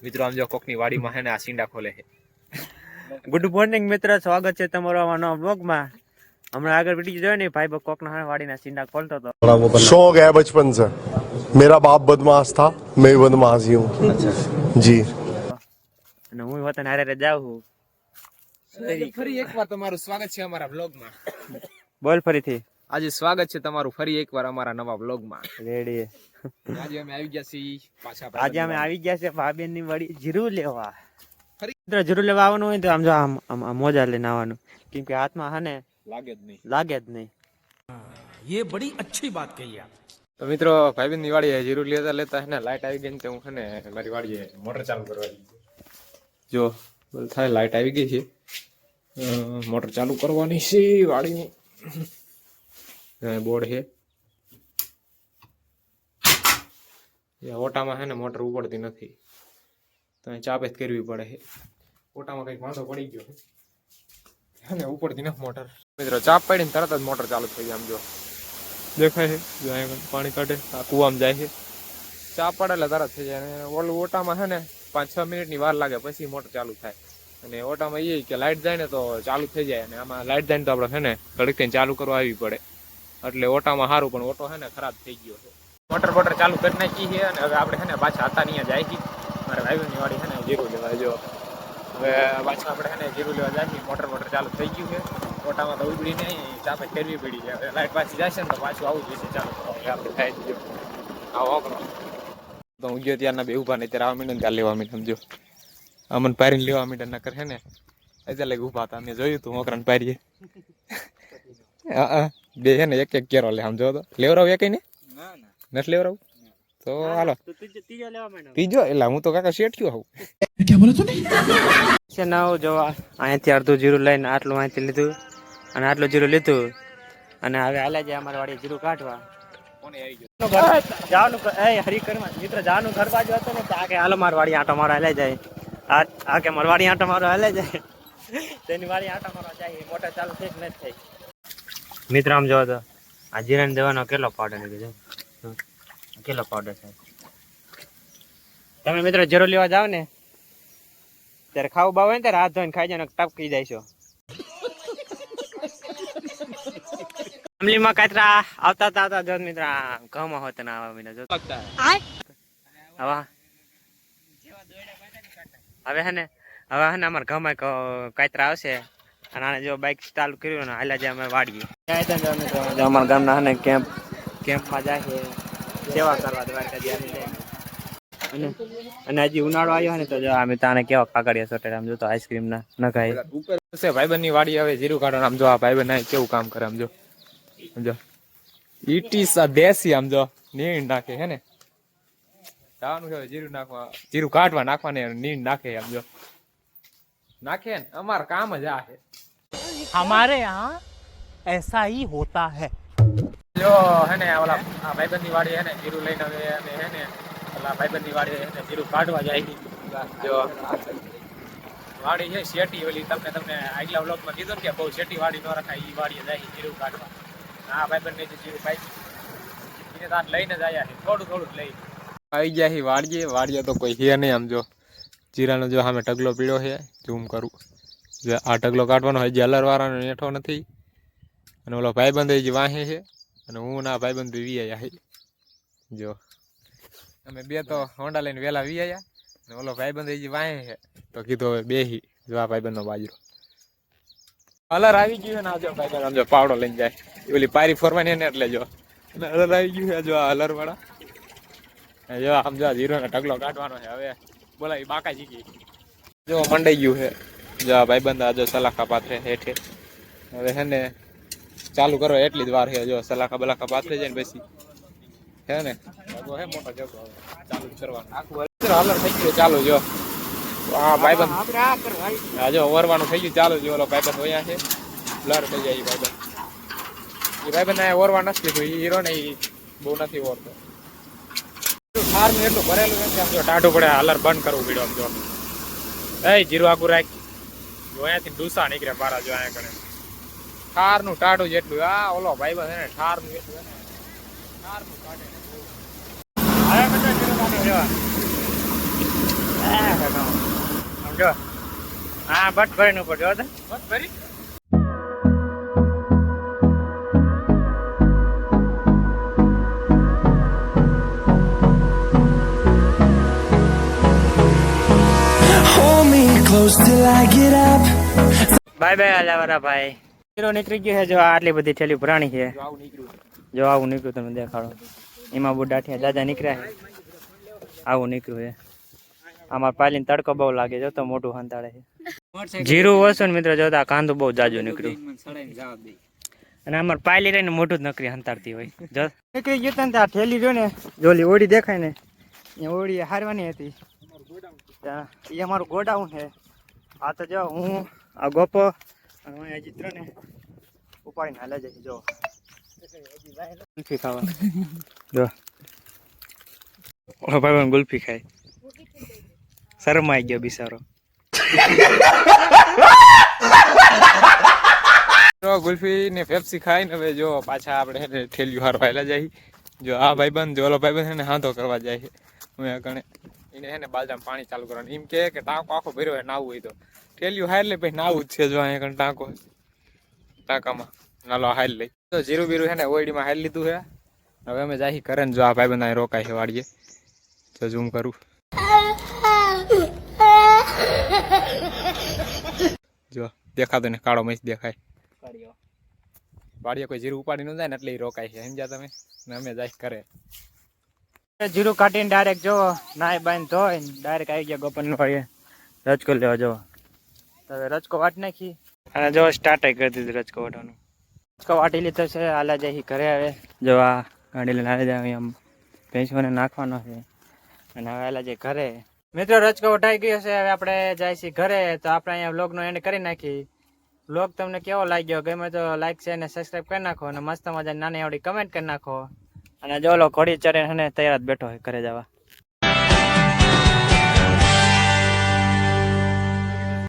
મિત્રો આમ જો કોકની વાડીમાં હે ને આ સીંડા ખોલે છે. ગુડ મોર્નિંગ મિત્ર, સ્વાગત છે તમારો આ નવા બ્લોગમાં. હમણાં આગળ વિડીયો જોયો ને ભાઈ કોકના વાડીના સીંડા ખોલતો હતો. शौक है बचपन से. मेरा बाप बदमाश था, मैं बदमाश ही हूँ. जी. અને હું વતન હારે જાઉં છું. ફરી એકવાર તમારું સ્વાગત છે અમારા વ્લોગમાં. બોલ ફરીથી. આજે સ્વાગત છે તમારું ફરી એકવાર અમારા નવા વ્લોગમાં. રેડી. આજે અમે આવી ગયા છીએ પાછા. આજે અમે આવી ગયા છે ભાભીન ની વાડી જીરું લેવા. મિત્રો જીરું લેવા આવવાનું હોય તો આમ જો આમ મોજા લઈને આવવાનું, કેમ કે હાથમાં હે ને લાગે જ નહીં. ये बड़ी अच्छी बात कही आप. તો મિત્રો ભાઈબંધ ની વાડીએ જીરું લેતા હે ને લાઈટ આવી ગઈ ને હું હે ને મારી વાડીએ મોટર ચાલુ કરવા જો થાય. લાઈટ આવી ગઈ છે, મોટર ચાલુ કરવાની છે વાડીની. બોર્ડ છે, ઓટામાં હે ને મોટર ઉપડતી નથી તો ચાપેત કરવી પડે છે. ઓટામાં કઈક વાંધો પડી ગયો છે ને ઉપડતી નથી મોટર. મિત્રો ચાપ પડીને તરત જ મોટર ચાલુ થઈ જાય. આમ જો દેખાય છે, પાણી કાઢે આ કુવામાં જાય છે. ચાપ પડે એટલે તરત થઈ જાય. અને ઓલું ઓટામાં છે ને 5-6 મિનિટની વાર લાગે પછી મોટર ચાલુ થાય. અને ઓટામાં એ કે લાઇટ જાય ને તો ચાલુ થઈ જાય. અને આમાં લાઇટ જાય ને તો આપણે છે ને ઘડીક થઈને ચાલુ કરવા આવી પડે. એટલે ઓટામાં સારું, પણ ઓટો છે ને ખરાબ થઈ ગયો છે. મોટર ચાલુ કરી નાખી છે અને હવે આપણે છે ને પાછા હતા અહીંયા જાય છે. મારા ભાઈઓની વાડી છે ને જીરું લેવા. જો હવે પાછા આપણે છે ને જીરું લેવા જાય. મોટર ચાલુ થઈ ગયું છે. ઓટામાં તો ઉગડી નહીં, ચાપે કરવી પડી છે. હવે લાઇટ પાછી જશે ને તો પાછું આવું જોઈએ ચાલુ કરવા આપણે થાય જ. આવો તો હું ગયો ત્યારના બે ઉભા નહીં, ત્યારે આવવા મીડે ત્યાં લેવા મીડે. સમજો અમને પારીને લેવા મીડે ન કરે ને એટલે લઈ ઉભા હતા. અમે જોયું તું મોકરાને પારીએ. હા બે છે ને એક કેરો લે. સમજો તો લેવરાવ એક ને નથી લેવરાવ તો હાલો ત્રીજો. એટલે હું તો કાકા શેઠ્યો આવું. જોવા અહીંયાથી અડધું જીરું લઈને આટલું અહીંથી લીધું અને આટલું જીરું લીધું અને હવે હાલે જાય અમારી વાડી જીરું કાઢવા. મિત્ર જવાનું ઘર બાજુ હતું ને આ કે હાલો માર વાડી આંટો મારો હાલે જાય. આ કે માર વાડી આંટો મારો હાલે જાય. તેની વાડી આંટો મારવા જાય. મોટર ચાલુ થઈ નથી થઈ. મિત્ર આમ જોવો તો આ જીરાને દેવાનો કેટલો પાવડર નીકળે છે, કેટલો પાવડર છે. તમે મિત્રો જીરું લેવા જાવ ને ત્યારે ખાવું બાવ હોય ને ત્યારે હાથ ધોઈને ખાઈ જાય ને ટપકી જાય છો. ફેમિલીમાં કાતરા આવતા જો મિત્ર ઘઉંમાં હોત ને આવા મહિના જો હવે હે ને અમારા ઘઉંમાં કાતરા આવશે. અને આને જો બાઇક ચાલુ કર્યું ને હાલ્યા જાય અમે વાડીએ. અમારા ગામના હે ને કેમ્પમાં જાય છે સેવા કરવા દ્વારકા. અને હજી ઉનાળો આવ્યો ને તો જો અમે તાને કેવા કાકડિયા સોટે આમ જો તો આઈસ્ક્રીમ ના નખાય છે. ભાઈબંધ ની વાડી હવે જીરું કાઢો. આમ જો આ ભાઈબંધ કેવું કામ કરે. આમ જો સમજો ઈટીસ દેશી. આમ જો નીણ નાખે હે ને જવાનું છે જીરું નાખવા, જીરું કાઢવા નાખવા ને નીણ નાખે. આમ જો નાખે ને અમાર કામ જ આ છે. हमारे यहाँ ऐसा ही होता है. જો હે ને ઓલા આ ભાઈબંધ ની વાડી હે ને જીરું લઈને આવે અને હે ને ઓલા ભાઈબંધ ની વાડી હે ને જીરું કાઢવા જાય. જો વાડી છે શેટી ઓલી. તમને આગલા વ્લોગમાં કીધું ને કે બહુ શેટી વાડી ન રખાય. ઈ વાડીએ જાય જીરું કાઢવા. આ ભાઈબંધ ને જીરું પાઈ એને તાર લઈને જ આયા છે. થોડું લઈ આવી ગયા છે વાડીએ તો કોઈ છે નહીં. આમ જો જીરાનો જો સામે ઢગલો પીળો છે. ઝૂમ કરું. આ ઢગલો કાઢવાનો હોય જે અલર વાળાનો નેઠો નથી. અને ઓલો ભાઈબંધ જે વાહે છે અને હું ના ભાઈબંધ વી આયા છે. જો અમે બે તો હોન્ડા લઈને વેલા વી આયા ને ઓલો ભાઈબંધ જે વાહે છે તો કીધું હવે બેહી. જો આ ભાઈબંધનો બાજરો અલર આવી ગયું છે ને. આ જો ભાઈબંધ આમ જો પાવડો લઈને જાય. ઓલી પારી ફરવાની ને એટલે જો અલર આવી ગયું છે. જો આ અલર વાળા જો આમ જો જીરો ને ઢગલો કાઢવાનો છે. હવે બોલા બાકા જીકી જો મંડાઈ ગયું છે. જો ભાઈબંધ આ જો સલાખા પાથરે હેઠે. હવે હે ને ચાલુ કરો એટલી જ વાર છે. જો સલાખા બલાખા પાથરે જાય ને પછી હે ને હે મોટો જગો ચાલુ કરવાનું આખું હલર થઈ ગયું ચાલુ. જો આ ભાઈબંધ હા જો ઓરવાનું થઈ ગયું ચાલુ. જો ઓલો ભાઈબંધ વયા છે બ્લર થઈ જાય. એ ભાઈબંધ આ ઓરવા નથી લીધું. હીરો ને એ બહુ નથી ઓરતો. ઠાર નું એટલું ભરેલું નથી. આમ જો ટાઢું પડે હલર બંધ કરવું પડ્યું. આમ જો એ જીરું આગું રાખ. જો અહીંયાથી ડૂસા નીકળે પારા. જો અહીંયા કરે ઠાર નું ટાઢું જેટલું. આ ઓલો ભાઈબંધ ને ઠાર નું એટલું ઠાર નું કાઢે. સમજો હા બટ ભરીને ઉપર જો બસ ફરી Hold me close till I get up. Bye bye આલાવાળા ભાઈ હીરો નીકળી ગયો છે જો આટલી બધી થેલી પુરાણી છે આવું નીકળ્યું જો આવું નીકળ્યું તમે દેખાડો એમાં બહુ દાઠિયા દાદા નીકળ્યા છે આવું નીકળ્યું છે આમાં પાલીને તડકો બહુ લાગે જો તો મોટું હંતાડે છે જીરું ઓછું ને મિત્રો જોતા કાંદું બહુ જાજુ નીકળ્યું અને અમારે પાયલી રહીને મોટું જ નકરી હંતાડતી હોય જો નીકળી ગયું ને ત્યાં થેલી રહ્યો ને જોલી ઓડી દેખાય ને એ ઓડી હારવાની હતી ત્યાં એ અમારું ગોડાઉન છે આ તો જો હું આ ગોપો અને અહીંયા ચિત્ર ને ઉપાડીને હાલે જાય જો ગુલ્ફી ખાવા જો ઓલો ભાઈ ગુલ્ફી ખાય શરમાઈ ગયો બિચારો ગુલ્ફી ને પેપ્સી ખાઈને હવે જો પાછા આપણે હેને ઠેલિયું હારવાયેલા જાય જો આ ભાઈબંધ જો ઓલો ભાઈબંધ હેને હાંધો કરવા જાય છે હું કણે એને હેને બાલજામાં પાણી ચાલુ કરવાનું એમ કે ટાંકો આખો ભર્યો હોય નાવું હોય તો ઠેલિયું હાર લે પછી નાવું જ છે જો અહીંયા કણે ટાંકો ટાંકામાં નાલો હાર લઈ તો જીરું બીરું હેને ઓયડીમાં હાર લીધું છે હવે અમે જાહી કરે ને જો આ ભાઈબંધ અહીં રોકાય છે વાડીએ તો ઝૂમ કરું જો દેખાતો ને કાળો મહીસ દેખાય વાડીએ કોઈ જીરું ઉપાડી ન જાય ને એટલે રોકાય છે સમજ્યા તમે ને અમે જાય કરે જીરું કાઢીને ડાયરેક્ટ જો નાય બાંધ ધોઈ ડાયરેક્ટ આવી ગયા ગોપન વાળીએ રચકો લેવા જો હવે રચકો વાટ નાખી અને જો સ્ટાર્ટ કરી દીધું રચકો વાટવાનું રચકો વાટી લીધો છે હાલા જાય ઘરે આવે જો આ ગાડી લઈને હાલે જાય આમ ભેંસોને નાખવાનો છે અને હવે હાલા જાય ઘરે મિત્રો રચકો વટાઈ ગયો છે હવે આપણે જાય છીએ ઘરે તો આપણે અહીંયા વ્લોગનો એન્ડ કરી નાખી વ્લોગ તમને કેવો લાગ્યો ગમે તો લાઈક છે અને સબસ્ક્રાઈબ કરી નાખો અને મસ્ત મજા નાની આવડી કમેન્ટ કરી નાખો અને જો લો ઘોડી ચરે તૈયાર જ બેઠો હોય ઘરે જવા